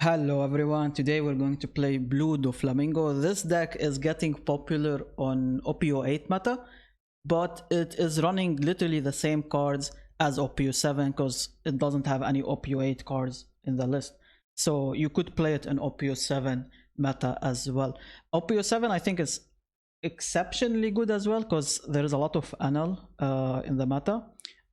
Hello everyone, today we're going to play Blue Doflamingo. This deck is getting popular on OPO8 meta, but it is running literally the same cards as OPO7 because it doesn't have any OPO8 cards in the list. So you could play it in OPO7 meta as well. OPO7 I think is exceptionally good as well because there is a lot of Enel in the meta,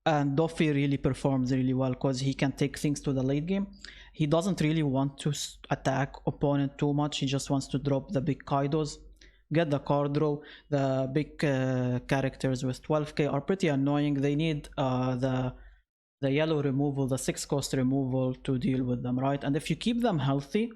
and Doffy really performs really well because he can take things to the late game. He doesn't really want to attack opponent too much. He just wants to drop the big Kaidos, get the card draw. The big characters with 12k are pretty annoying. They need the yellow removal, the 6-cost removal to deal with them, right? And if you keep them healthy,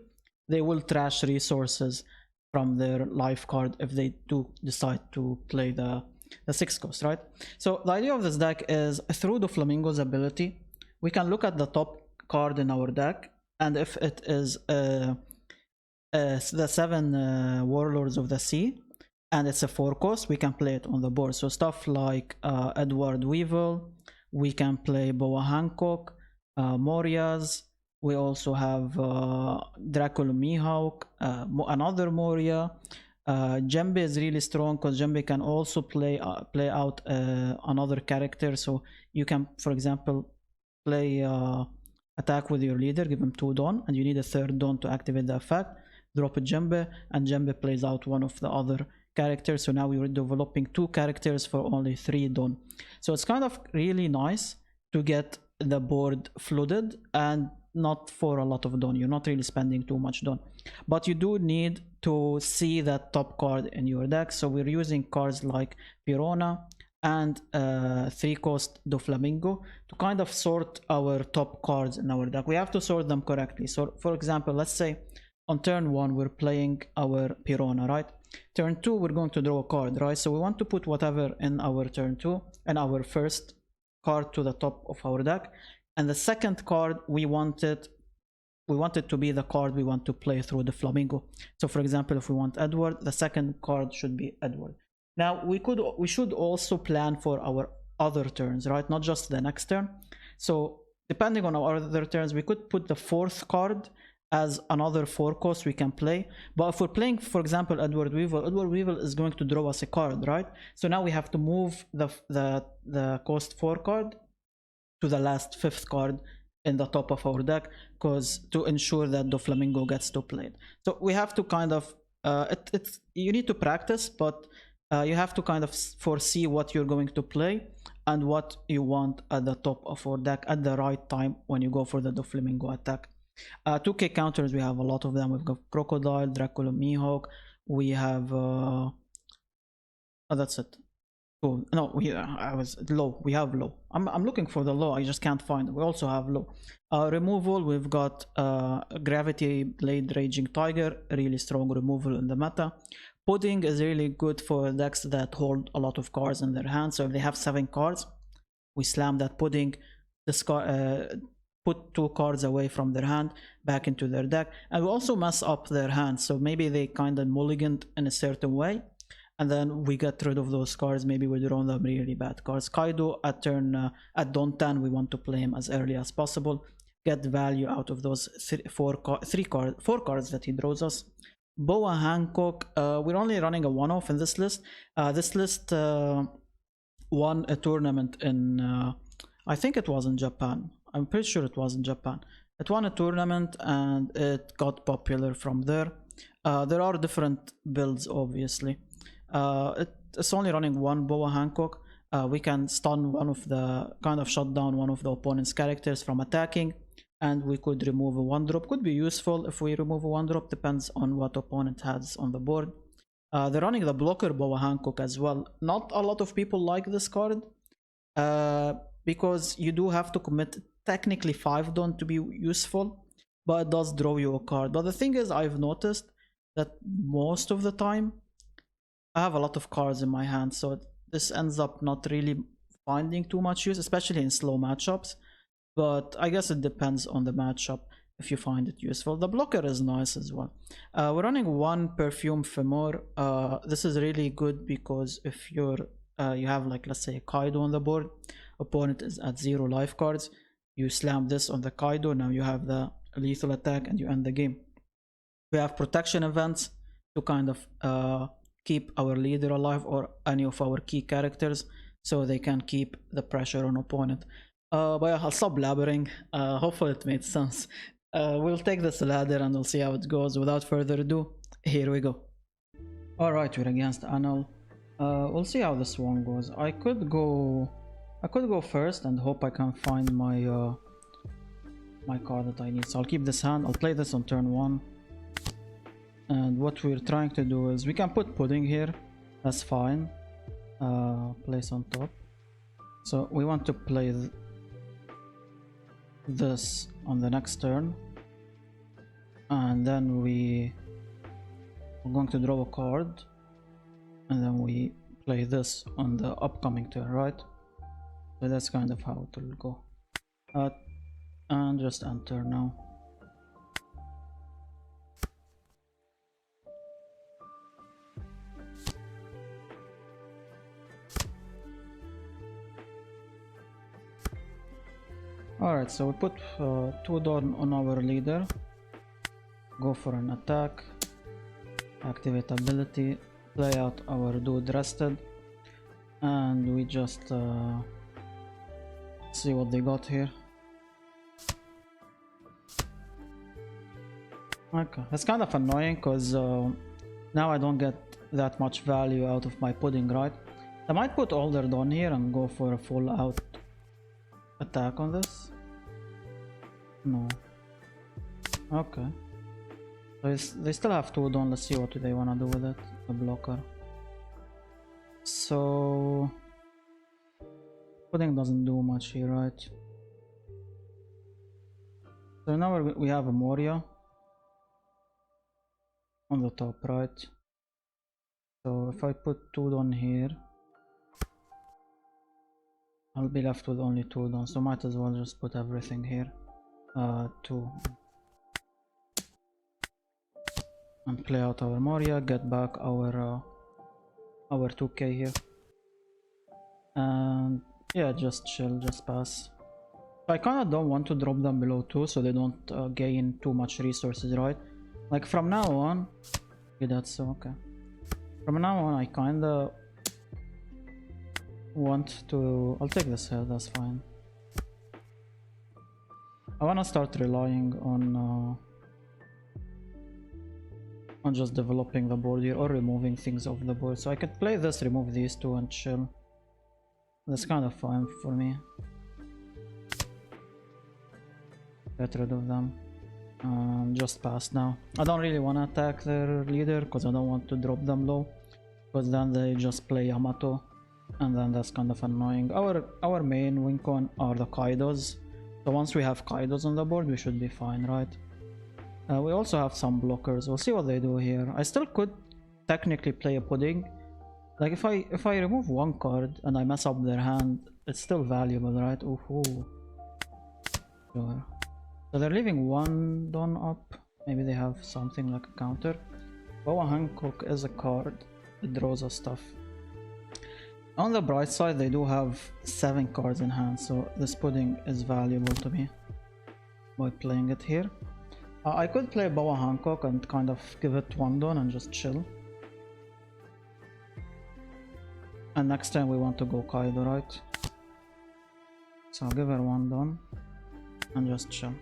they will trash resources from their life card if they do decide to play the 6-cost, right? So the idea of this deck is through the Doflamingo's ability, we can look at the top card in our deck, and if it is the 7 Warlords of the Sea and it's a 4-cost, we can play it on the board. So stuff like Edward Weevil, we can play Boa Hancock, Morias. We also have Dracula Mihawk, another Moria. Jembe is really strong because Jembe can also play out another character. So you can, for example, play attack with your leader, give him 2 Dawn, and you need a 3rd Dawn to activate the effect. Drop a Jembe, and Jembe plays out one of the other characters. So now we're developing 2 characters for only 3 Dawn. So it's kind of really nice to get the board flooded and not for a lot of Dawn. You're not really spending too much Dawn, but you do need to see that top card in your deck. So we're using cards like Pirona and 3-cost Doflamingo to kind of sort our top cards in our deck. We have to sort them correctly. So for example, let's say on turn 1 we're playing our Pirona, right? Turn 2 we're going to draw a card, right? So we want to put whatever in our turn 2 and our first card to the top of our deck, and the second card we want it to be the card we want to play through the Doflamingo. So for example, if we want Edward, the second card should be Edward. Now we should also plan for our other turns, right? Not just the next turn. So depending on our other turns, we could put the 4th card as another 4-cost we can play. But if we're playing, for example, Edward Weevil is going to draw us a card, right? So now we have to move the cost 4 card to the last 5th card in the top of our deck, because to ensure that the Doflamingo gets to play it. So we have to kind of you need to practice, but you have to kind of foresee what you're going to play and what you want at the top of our deck at the right time when you go for the Doflamingo attack. 2k counters, we have a lot of them. We've got Crocodile, Dracula Mihawk, we have that's it. Oh, no, I was low. We have low. I'm looking for the low. I just can't find it. We also have low. Removal, we've got Gravity Blade Raging Tiger, really strong removal in the meta. Pudding is really good for decks that hold a lot of cards in their hand. So if they have 7 cards, we slam that Pudding, put 2 cards away from their hand back into their deck, and we also mess up their hand. So maybe they kind of mulliganed in a certain way, and then we get rid of those cards. Maybe we draw them really bad cards. Kaido at turn at Dawn 10, we want to play him as early as possible, get value out of those 4 cards that he draws us. Boa Hancock, we're only running a one-off in this list. This list won a tournament in I think it was in Japan. I'm pretty sure it was in Japan. It won a tournament and it got popular from there. There are different builds, obviously. It's only running 1 Boa Hancock. We can stun one of the, kind of shut down one of the opponent's characters from attacking, and we could remove a 1-drop. Could be useful if we remove a 1-drop, depends on what opponent has on the board. They're running the blocker Boa Hancock as well. Not a lot of people like this card because you do have to commit technically 5 Dawn to be useful, but it does draw you a card. But the thing is, I've noticed that most of the time I have a lot of cards in my hand, so this ends up not really finding too much use, especially in slow matchups. But I guess it depends on the matchup if you find it useful. The blocker is nice as well. We're running 1 Perfume Femur. This is really good because if you have, like, let's say a Kaido on the board, opponent is at 0 life cards, you slam this on the Kaido, now you have the lethal attack and you end the game. We have protection events to kind of keep our leader alive or any of our key characters so they can keep the pressure on opponent. But yeah, I'll stop blabbering. Hopefully it made sense. We'll take this ladder and we'll see how it goes. Without further ado, here we go. Alright, we're against Enel. We'll see how this one goes. I could go first and hope I can find my my card that I need. So I'll keep this hand. I'll play this on turn 1. And what we're trying to do is we can put pudding here. That's fine. Place on top. So we want to play this on the next turn. And then we're going to draw a card. And then we play this on the upcoming turn, right? So that's kind of how it will go. And just enter now. Alright, so we put 2 Dawn on our leader. Go for an attack. Activate ability. Play out our dude rested. And we just see what they got here. Okay, it's kind of annoying because now I don't get that much value out of my pudding, right? I might put all their Dawn here and go for a full out attack on this. No. Okay. So they still have 2 Dawn. Let's see what they want to do with it. A blocker. So pudding doesn't do much here, right? So now we have a Moria on the top, right? So if I put 2 Dawn here, I'll be left with only 2 Dawn, so might as well just put everything here. 2. And play out our Moria, get back our 2k here. And yeah, just chill, just pass. I kinda don't want to drop them below 2 so they don't gain too much resources, right? Like from now on, okay, that's okay. From now on, I kinda want to. I'll take this here. That's fine. I wanna start relying on just developing the board here or removing things off the board. So I could play this, remove these 2, and chill. That's kind of fine for me. Get rid of them. Just pass now. I don't really want to attack their leader because I don't want to drop them low, because then they just play Yamato and then that's kind of annoying. Our main win con are the Kaidos, so once we have Kaidos on the board we should be fine, right? We also have some blockers. We'll see what they do here. I still could technically play a pudding. Like if I remove 1 card and I mess up their hand, it's still valuable, right? Ooh. Sure. So they're leaving 1 Dawn up. Maybe they have something like a counter. Boa Hancock is a card. It draws us stuff. On the bright side, they do have 7 cards in hand, so this pudding is valuable to me by playing it here. I could play Boa Hancock and kind of give it 1 Dawn and just chill. And next time we want to go Kaido, right? So I'll give her 1 Dawn and just chill.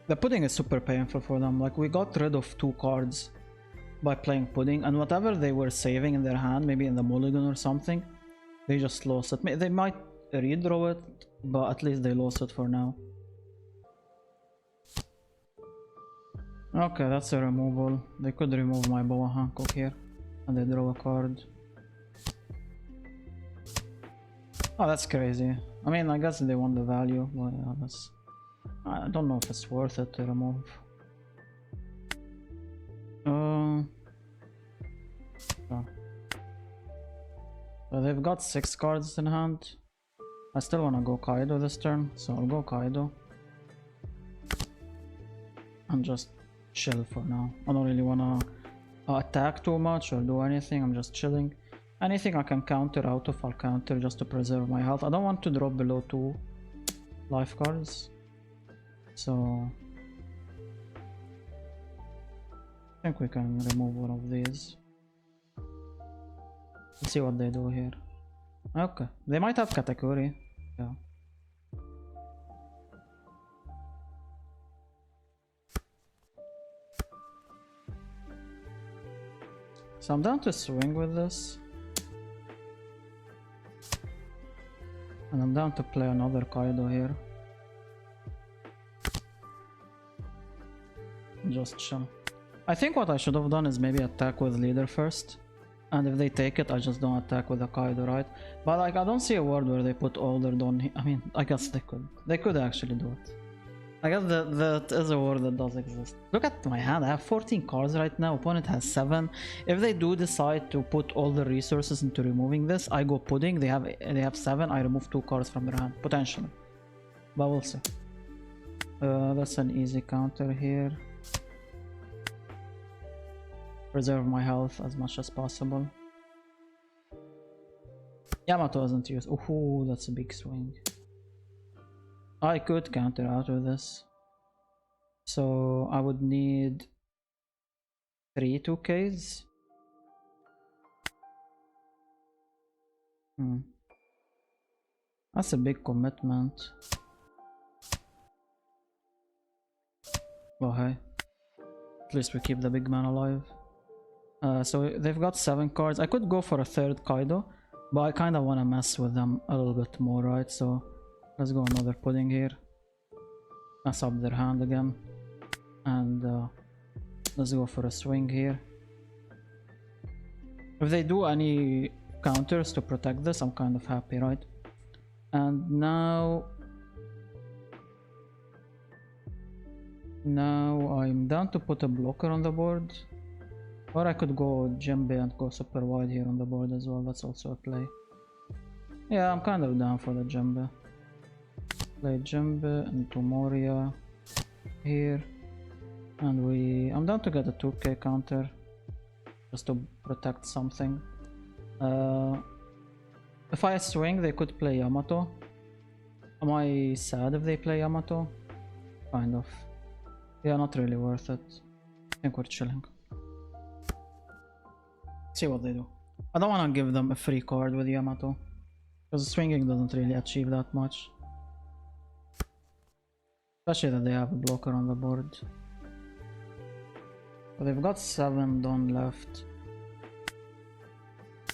The pudding is super painful for them. Like we got rid of 2 cards by playing pudding, and whatever they were saving in their hand, maybe in the mulligan or something, they just lost it. They might redraw it, but at least they lost it for now. Okay, that's a removal. They could remove my Boa Hancock here and they draw a card. Oh, that's crazy. I mean, I guess they want the value, but yeah, that's... I don't know if it's worth it to remove. So they've got 6 cards in hand. I still want to go Kaido this turn, so I'll go Kaido. And just chill for now. I don't really wanna attack too much or do anything. I'm just chilling. Anything I can counter out of, I'll counter just to preserve my health. I don't want to drop below 2 life cards. So I think we can remove one of these. Let's see what they do here. Okay, they might have category. Yeah. So I'm down to swing with this. And I'm down to play another Kaido here. Just chill. I think what I should have done is maybe attack with leader first. And if they take it, I just don't attack with the Kaido, right? But like, I don't see a world where they put Older on here. I mean, I guess they could. They could actually do it. I guess that is a world that does exist. Look at my hand, I have 14 cards right now, opponent has 7. If they do decide to put all the resources into removing this, I go pudding, they have 7, I remove 2 cards from their hand, potentially. But we'll see. That's an easy counter here. Preserve my health as much as possible. Yamato isn't used. Ooh, that's a big swing. I could counter out with this. So I would need 3 2Ks. That's a big commitment. Well, hey. At least we keep the big man alive. So they've got 7 cards. I could go for a 3rd Kaido, but I kind of want to mess with them a little bit more, right? So let's go another pudding here. Mess up their hand again. And let's go for a swing here. If they do any counters to protect this, I'm kind of happy, right? And now I'm down to put a blocker on the board. Or I could go Jembe and go super wide here on the board as well. That's also a play. Yeah, I'm kind of down for the Jembe. Play Jembe into Moria here. And I'm down to get a 2K counter. Just to protect something. If I swing, they could play Yamato. Am I sad if they play Yamato? Kind of. Yeah, not really worth it. I think we're chilling. See what they do. I don't want to give them a free card with Yamato. Because swinging doesn't really achieve that much. Especially that they have a blocker on the board. But they've got 7 Don left.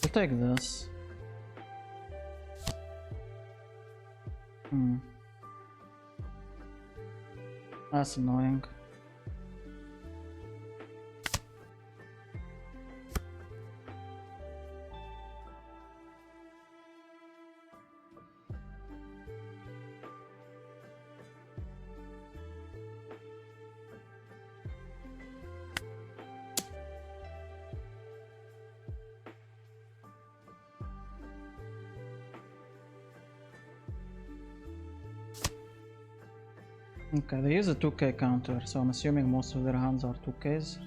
We'll take this. That's annoying. Okay, they use a 2K counter, so I'm assuming most of their hands are 2Ks.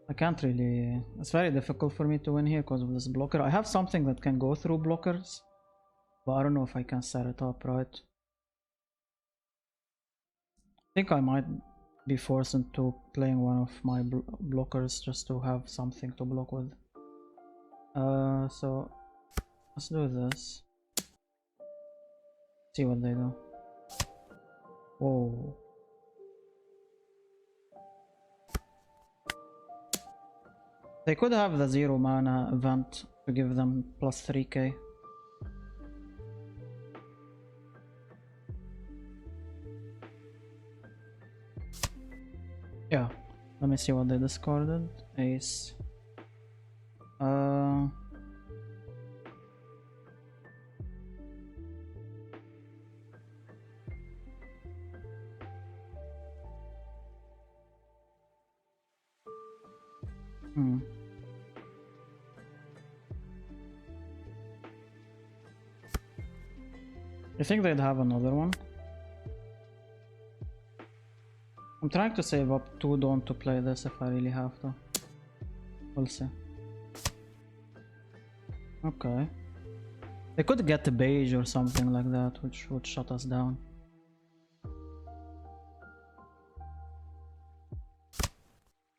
I can't really... It's very difficult for me to win here because of this blocker. I have something that can go through blockers, but I don't know if I can set it up right. I think I might be forced into playing one of my blockers just to have something to block with. So let's do this. See what they do. Whoa. They could have the 0 mana event to give them plus 3k. Yeah. Let me see what they discarded. Ace. You think they'd have another one? I'm trying to save up 2 Dawn to play this if I really have to. We'll see. Okay. They could get the beige or something like that, which would shut us down.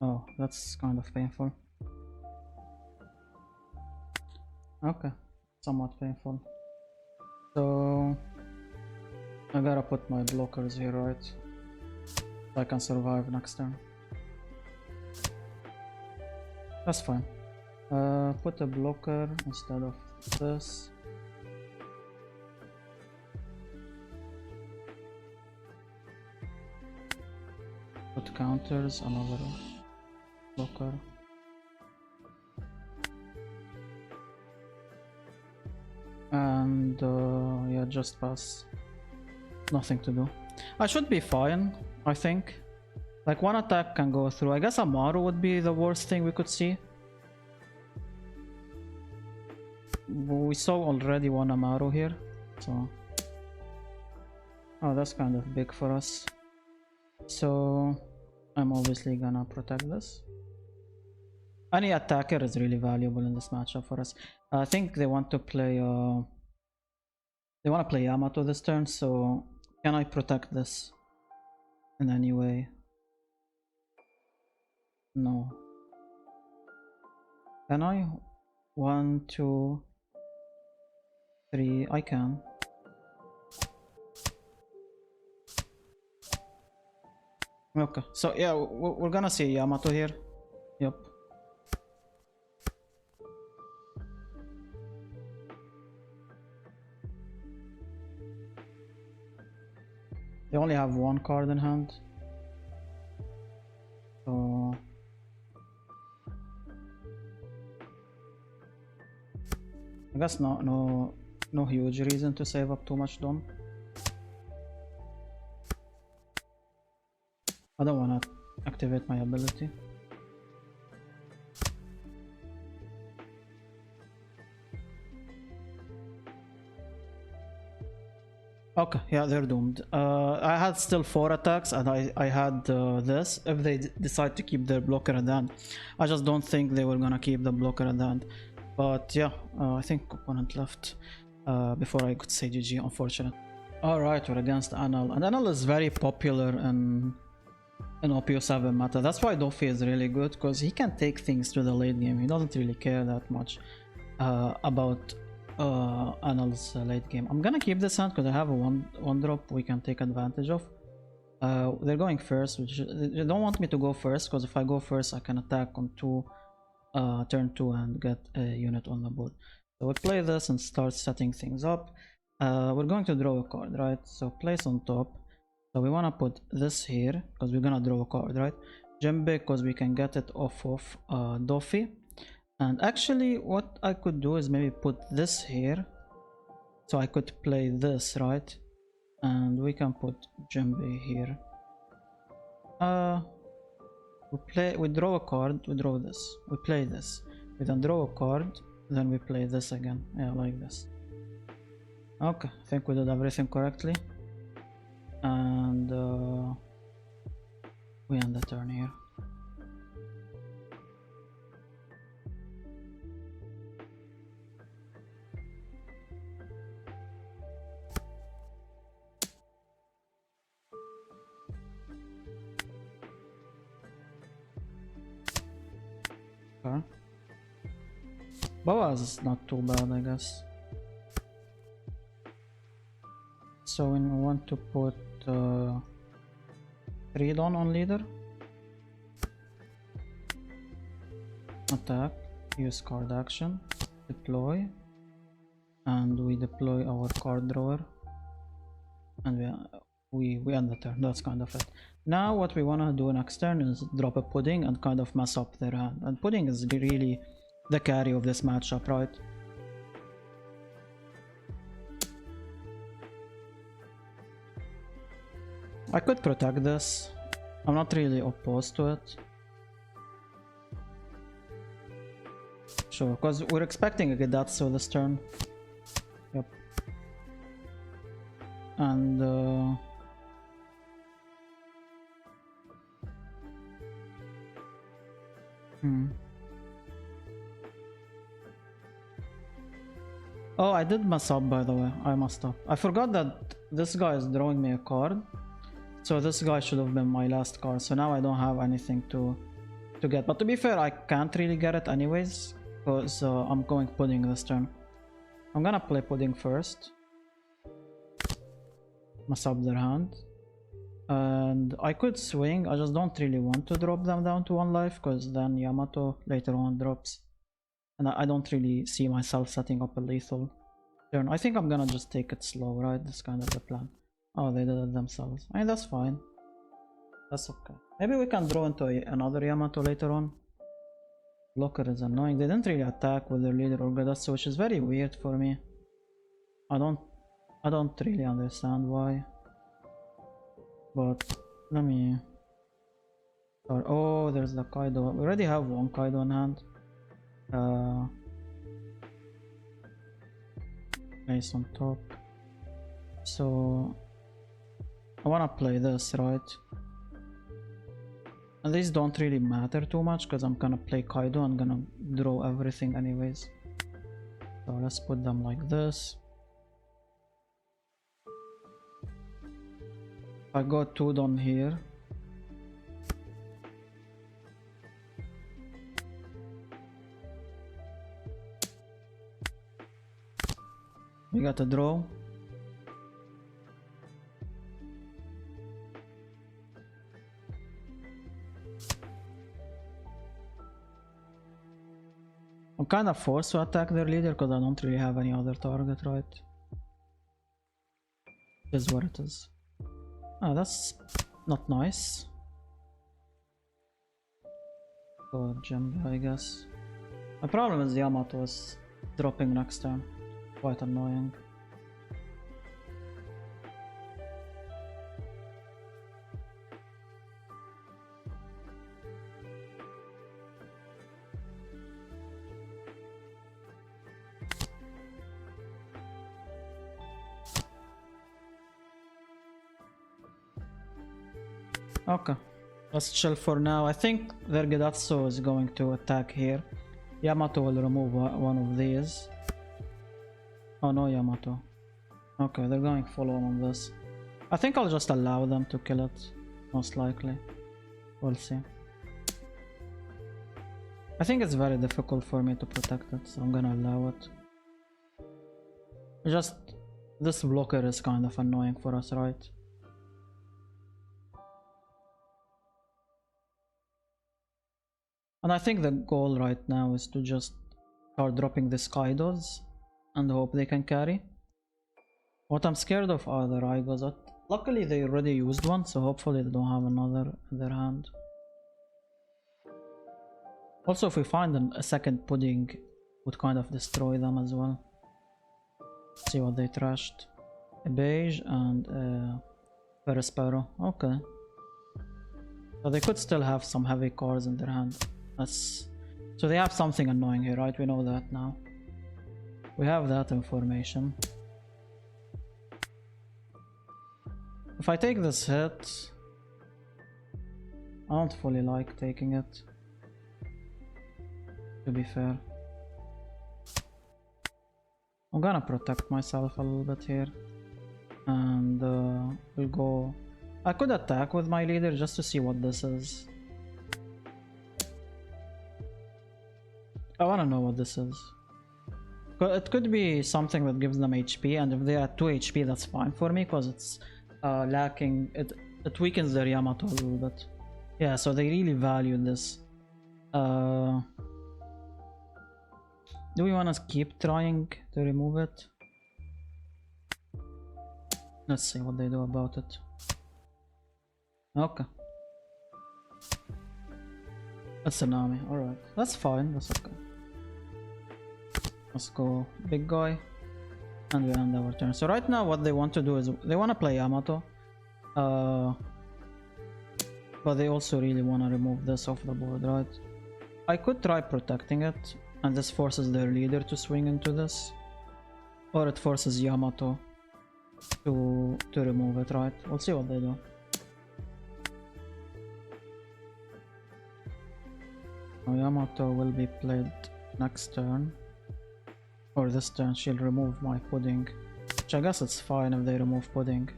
Oh, that's kind of painful. Okay, somewhat painful. So I gotta put my blockers here, right? So I can survive next turn. That's fine. Put a blocker instead of this. Put counters, another blocker. And yeah, just pass. Nothing to do. I should be fine, I think. Like one attack can go through. I guess Amaru would be the worst thing we could see. We saw already one Amaru here, so... Oh, that's kind of big for us. So I'm obviously gonna protect this. Any attacker is really valuable in this matchup for us. I think they want to play they want to play Yamato this turn, so can I protect this in any way? No. Can I? 1, 2, 3. I can. Okay, so yeah, we're gonna see Yamato here. Yep. They only have one card in hand. So I guess no huge reason to save up too much Dom. I don't wanna activate my ability. Okay, yeah, they're doomed. I had still 4 attacks and I had this. If they decide to keep their blocker at the end, I just don't think they were gonna keep the blocker at the end. But yeah, I think opponent left before I could say GG, unfortunate. Alright, we're against Enel. And Enel is very popular in OPO7 meta. That's why Dofi is really good, because he can take things to the late game. He doesn't really care that much about Enel's late game. I'm gonna keep this hand because I have a one drop we can take advantage of. They're going first, which they don't want me to go first, because if I go first I can attack on turn 2 and get a unit on the board. So we play this and start setting things up. We're going to draw a card, right? So place on top. So we want to put this here because we're gonna draw a card, right? Jembe because we can get it off of Dofi. And actually what I could do is maybe put this here, so I could play this, right? And we can put Jembe here. We draw a card, we draw this, we play this, we then draw a card, then we play this again. Yeah, like this. Okay, I think we did everything correctly. And we end the turn here. Okay. Boaz is not too bad, I guess. So we want to put 3 Dawn on leader. Attack, use card action, deploy, and we deploy our card drawer, and we end the turn. That's kind of it. Now what we want to do next turn is drop a pudding and kind of mess up their hand, and pudding is really the carry of this matchup, right? I could protect this. I'm not really opposed to it. Sure, because we're expecting a Gedatsu this turn. Yep. And Hmm. Oh, I did mess up, by the way. I messed up. I forgot that this guy is drawing me a card. So this guy should have been my last card. So now I don't have anything to get. But to be fair, I can't really get it anyways. Because I'm going pudding this turn. I'm gonna play pudding first. Mess up their hand. And I could swing. I just don't really want to drop them down to 1 life. Because then Yamato later on drops. And I don't really see myself setting up a lethal turn. I think I'm gonna just take it slow, right? That's kind of the plan. Oh, they did it themselves. I mean, that's fine. That's okay. Maybe we can draw into another Yamato later on. Blocker is annoying. They didn't really attack with their leader or Gadatsu, which is very weird for me. I don't really understand why. But let me... Oh, there's the Kaido. We already have 1 Kaido in hand. Ace on top. So I wanna play this, right? And these don't really matter too much because I'm gonna play Kaido and gonna draw everything anyways. So let's put them like this. I got 2 down here. We got a draw. I'm kind of forced to attack their leader because I don't really have any other target, right? This is what it is. Oh, that's not nice. Go gem, I guess. My problem is Yamato is dropping next turn. Quite annoying. Okay, let's chill for now. I think their Gedatsu is going to attack here. Yamato will remove one of these. Oh no, Yamato. Okay, they're going full on this. I think I'll just allow them to kill it, most likely. We'll see. I think it's very difficult for me to protect it, so I'm gonna allow it. Just, this blocker is kind of annoying for us, right? And I think the goal right now is to just start dropping the Kaidos and hope they can carry. What I'm scared of are the Raigos. Luckily they already used one, so hopefully they don't have another in their hand. Also, if we find a second pudding, would kind of destroy them as well. See what they trashed. A beige and a Perispero. Okay. So they could still have some heavy cards in their hand. So they have something annoying here, right? We know that now. We have that information. If I take this hit, I don't fully like taking it, to be fair. I'm gonna protect myself a little bit here. And we'll go... I could attack with my leader just to see what this is. I wanna know what this is. It could be something that gives them HP, and if they are at 2 HP that's fine for me, because it's lacking... It weakens their Yamato a little bit. Yeah, so they really value this. Do we wanna keep trying to remove it? Let's see what they do about it. Okay. That's Tsunami, alright. That's fine, that's okay. Let's go big guy. And we end our turn. So right now what they want to do is they want to play Yamato. But they also really want to remove this off the board, right? I could try protecting it, and this forces their leader to swing into this. Or it forces Yamato to remove it, right? We'll see what they do. Yamato will be played next turn. Or this turn she'll remove my pudding. Which I guess it's fine if they remove pudding.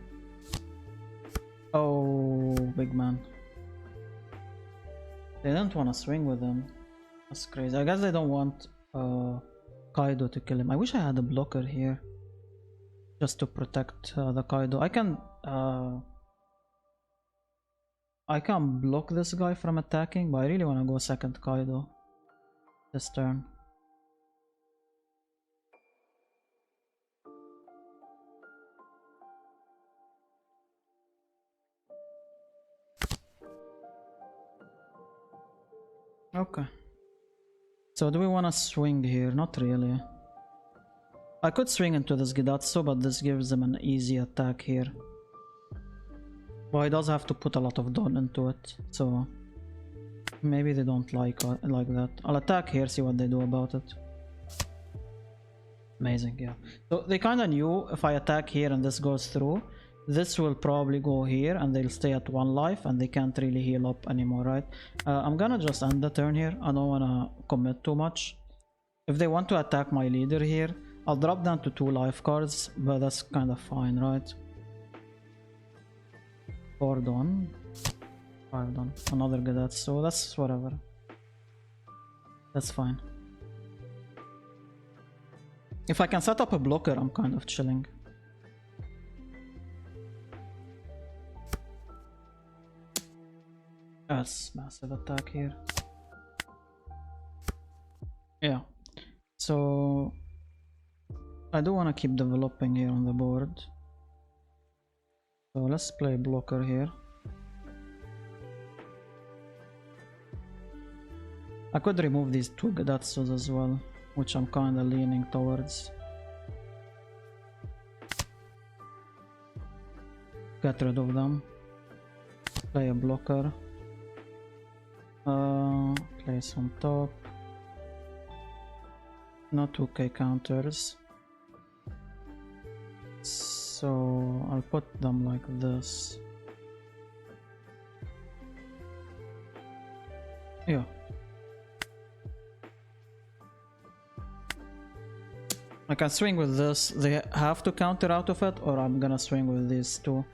Oh, big man. They didn't want to swing with him. That's crazy. I guess they don't want Kaido to kill him. I wish I had a blocker here. Just to protect the Kaido. I can block this guy from attacking, but I really want to go second Kaido this turn. Okay. So do we want to swing here? Not really. I could swing into this Gidatsu, but this gives him an easy attack here. But he does have to put a lot of Don into it, so maybe they don't like that. I'll attack here, see what they do about it. Amazing, yeah. So they kind of knew if I attack here and this goes through, this will probably go here and they'll stay at 1 life and they can't really heal up anymore, right? I'm gonna just end the turn here. I don't wanna commit too much. If they want to attack my leader here, I'll drop down to 2 life cards, but that's kind of fine, right? 4 done, 5 done, another Gadet, so that's whatever. That's fine. If I can set up a blocker, I'm kind of chilling. That's massive attack here. Yeah, so I do want to keep developing here on the board. So let's play blocker here. I could remove these 2 Gadatsus as well, which I'm kinda leaning towards. Get rid of them. Play a blocker. Place on top. No 2k counters. So I'll put them like this. Yeah. I can swing with this. They have to counter out of it, or I'm gonna swing with these 2.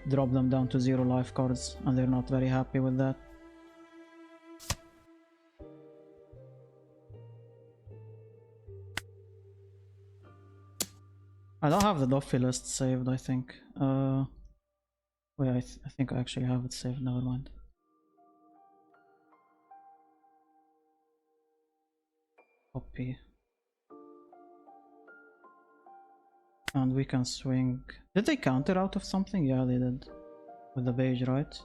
Drop them down to 0 life cards, and they're not very happy with that. I don't have the Doffy list saved, I think. Wait, I think I actually have it saved, never mind. Copy. And we can swing. Did they counter out of something? Yeah, they did. With the beige, right?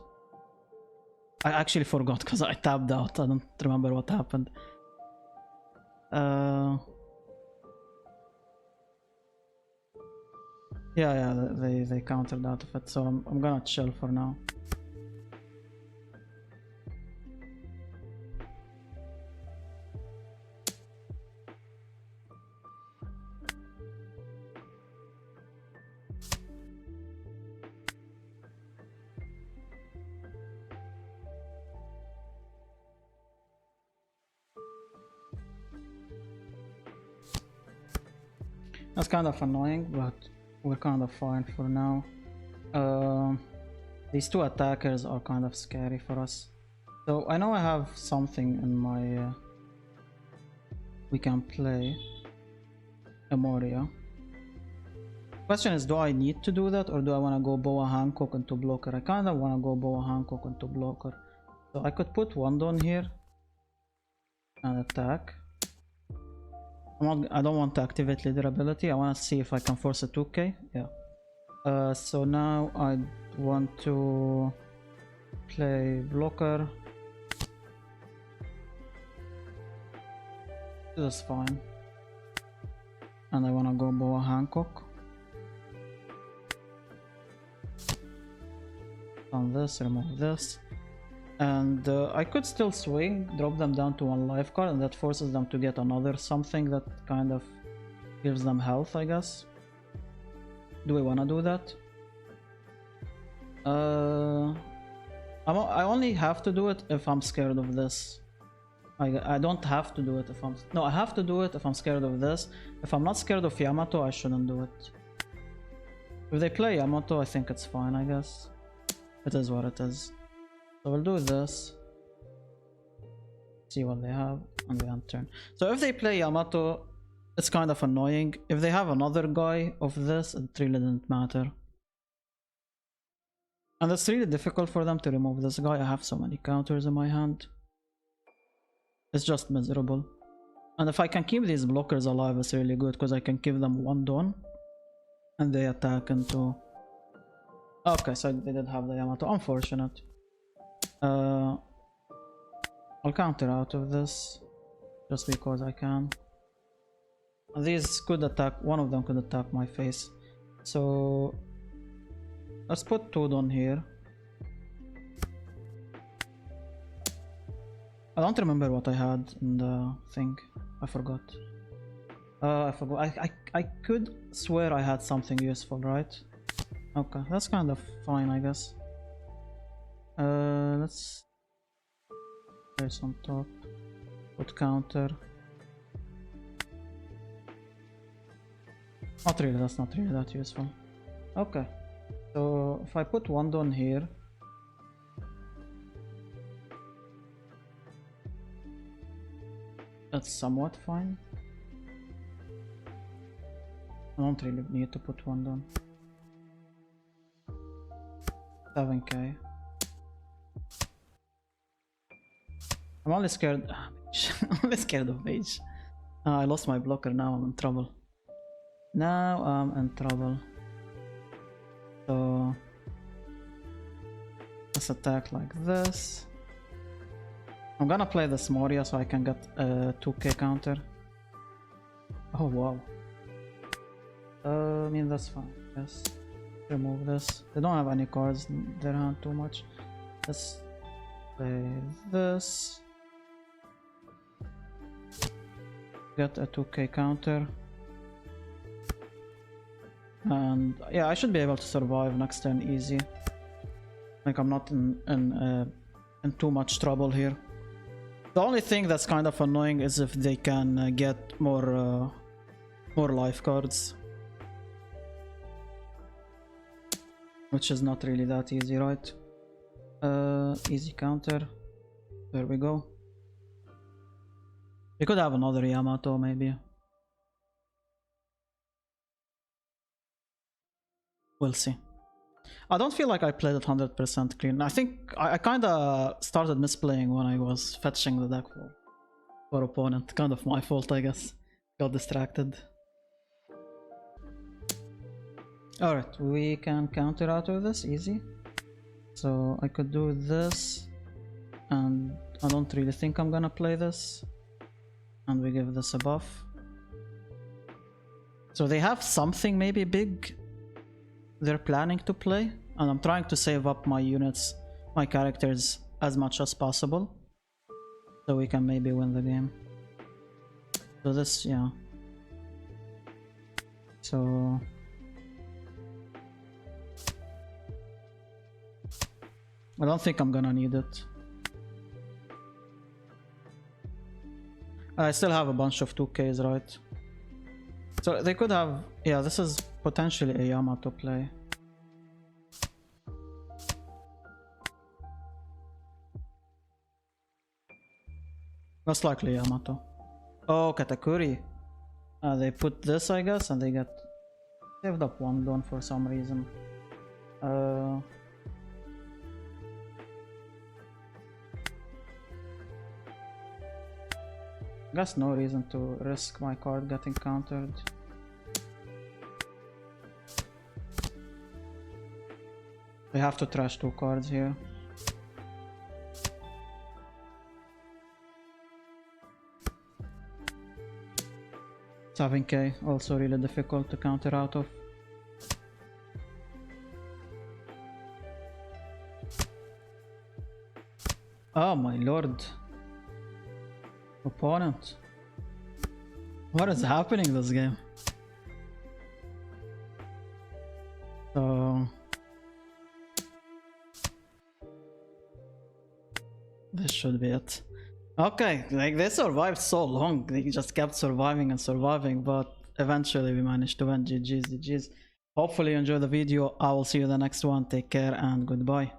I actually forgot because I tapped out. I don't remember what happened. Yeah, they countered out of it, so I'm gonna chill for now. That's kind of annoying, but we're kind of fine for now. These 2 attackers are kind of scary for us. So I know I have something in my... we can play a Moria. Question is, do I need to do that, or do I want to go Boa Hancock into blocker? I kind of want to go Boa Hancock into blocker. So I could put Wandon here and attack. I don't want to activate leader ability. I want to see if I can force a 2k. Yeah. So now I want to play blocker. This is fine. And I want to go Boa Hancock. On this, remove this. And I could still swing, drop them down to 1 life card, and that forces them to get another something that kind of gives them health, I guess. Do we want to do that? I only have to do it if I'm scared of this. I don't have to do it if I'm... No, I have to do it if I'm scared of this. If I'm not scared of Yamato, I shouldn't do it. If they play Yamato, I think it's fine, I guess. It is what it is. So we'll do this. See what they have, and we end turn. So if they play Yamato, it's kind of annoying. If they have another guy of this, it really didn't matter. And it's really difficult for them to remove this guy. I have so many counters in my hand. It's just miserable. And if I can keep these blockers alive, it's really good, because I can give them one Dawn. And they attack into... Okay, so they did have the Yamato. Unfortunate. I'll counter out of this. Just because I can. And these could attack... One of them could attack my face. So... Let's put 2 Dawn here. I don't remember what I had in the thing. I forgot. I forgot. I could swear I had something useful, right? Okay, that's kind of fine, I guess. Let's place on top. Put counter. Not really. That's not really that useful. Okay. So if I put 1 Dawn here. That's somewhat fine. I don't really need to put 1 Dawn. 7k. I'm only scared. I'm only scared of mage. I lost my blocker, now I'm in trouble. Now I'm in trouble. So let's attack like this. I'm gonna play this Moria so I can get a 2k counter. Oh wow. I mean that's fine. Yes. Remove this. They don't have any cards in their hand too much. Let's play this. Get a 2k counter. And yeah, I should be able to survive next turn easy. Like I'm not in too much trouble here. The only thing that's kind of annoying is if they can get more life cards. Which is not really that easy, right? Easy counter. There we go. We could have another Yamato maybe. We'll see. I don't feel like I played it 100% clean. I think I kinda started misplaying when I was fetching the deck for opponent. Kind of my fault, I guess. Got distracted. Alright, we can counter out of this, easy. So I could do this. And I don't really think I'm gonna play this. And we give this a buff. So they have something maybe big they're planning to play, and I'm trying to save up my units, my characters as much as possible so we can maybe win the game. So this, yeah. So I don't think I'm gonna need it. I still have a bunch of 2Ks, right? So they could have... Yeah, this is potentially a Yamato play. Most likely Yamato. Oh, Katakuri. They put this, I guess, and they get saved up 1 Dawn for some reason. Guess no reason to risk my card getting countered. We have to trash 2 cards here. $7k, also really difficult to counter out of. Oh my lord. Opponent. What is happening this game? So this should be it. Okay, like they survived so long. They just kept surviving and surviving, but eventually we managed to win. GG's, GG's. Hopefully you enjoy the video. I will see you in the next one. Take care and goodbye.